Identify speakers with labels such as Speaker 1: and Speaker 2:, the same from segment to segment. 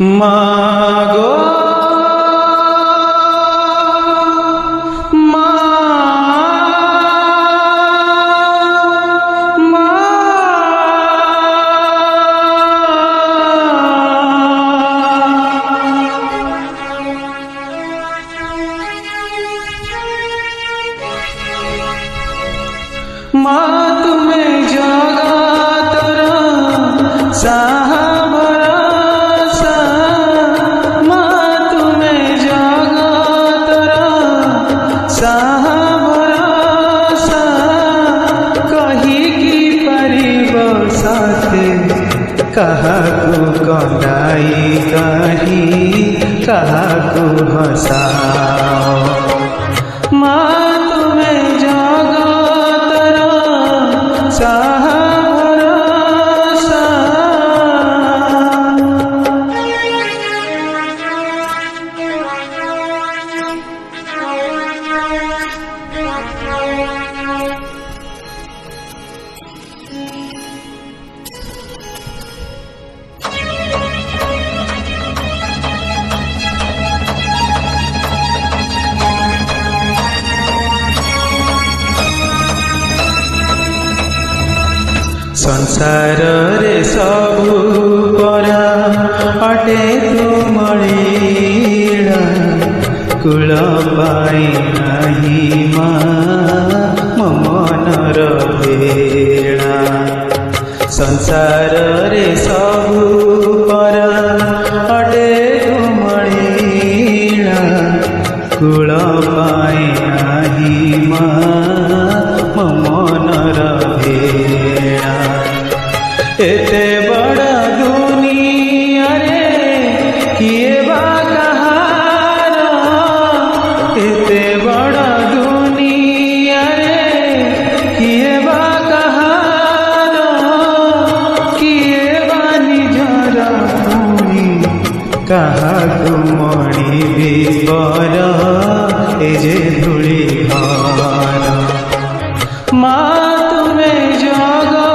Speaker 1: मागो तुम्हें जगा तोरा साहा भरोसा तुम्हें जगा तोरा साहा भरोसा कही की परिब साथे कहा को कंदाई कही कहा को हसाओ तुम्हें जगा साहा भरोसा संसार रे सबु परा अटे तुमळीला कुल पाई नाही मनर भेड़ा संसार रे सबु परा अटे तुमळीला कुल पाई नाही मनर भेड़ा एते बड़ा दुनिया रे किए बा कहार एते बड़ा दुनिया रे किए बा कहार किए बा निजर पुणी कहा तुमड़ी विवर ए जे धूली घर तुम्हें जगा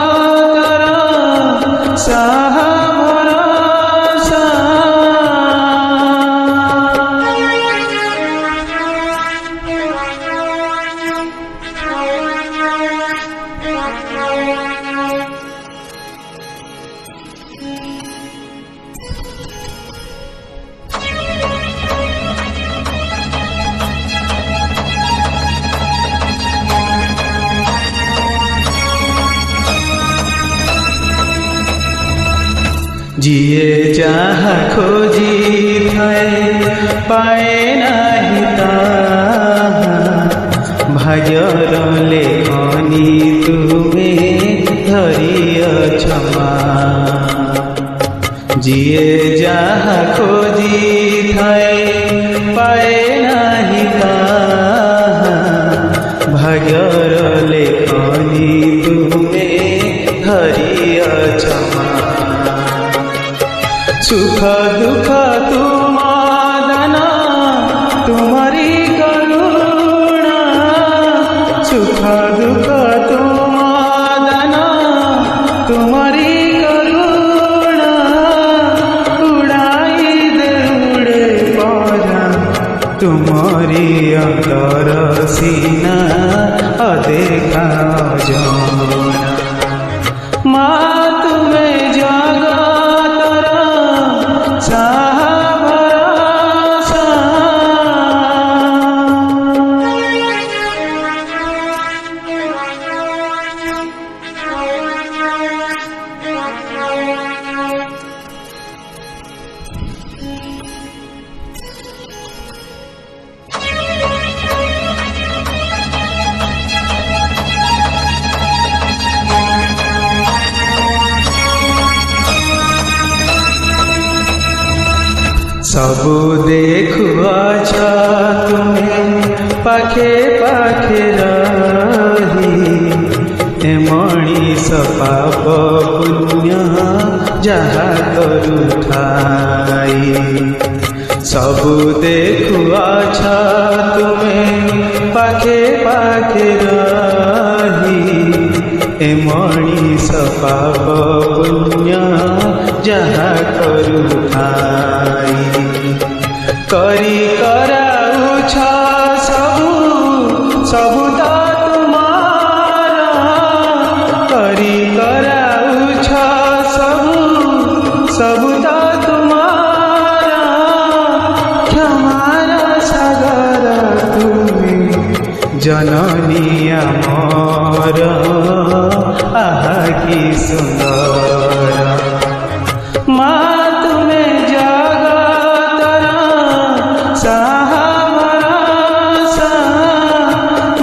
Speaker 1: साहा भरोसा जिए जहाँ खोजी थाए पाए नहीं ताहा भाग्यर लेखनी तुम्हें धरिय क्षमा जिए जहाँ खोजी थाए पाए नहीं ताहा भाग्यर लेखनी तुम्हें धरिय क्षमा सुख दुख तुमादाना तुम्हारी करुणा सुख दुख तुमादाना तुम्हारी करुणा उड़ाई दे उड़े परा तुम्हारी अंतर सीना अदेखा जना तुम्हें जगा साहा भरोसा सबु देखुआछ तुम्हें पाखे पाखे रही ए मणिष पाप पुण्य जहा करुठाई सबु देखुआछ तुम्हें पाखे पाखे रही ए मणिष पाप पुण्य ଯାହା କରୁଥାଇ କରି କରାଉଛ ସବୁ ସବୁ ତ ତୁମାର କରି କରାଉଛ ସବୁ ସବୁ ତ ତୁମାର କ୍ଷମାର ସାଗର ତୁମେ ଜନନୀ ଆମର ଆହା କି ସୁନ୍ଦର ମା ତୁମେ ଜଗତର ସାହା ଭରସା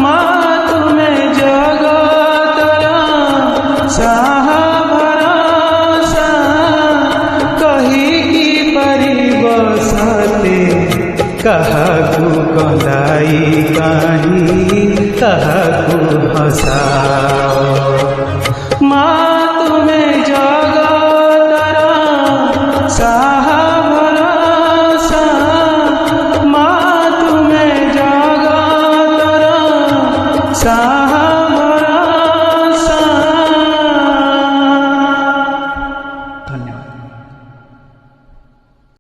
Speaker 1: ମା ତୁମେ ଜଗତର ସାହା ଭରସା କହିକି ପାରିବ ସତେ କାହାକୁ କନ୍ଦାଇ କାହିଁ କାହାକୁ ହସାଅ ମା ତୁମେ ଜଗତର ସାହା ଭରସା ମା ତୁମେ ଜଗତର ସାହା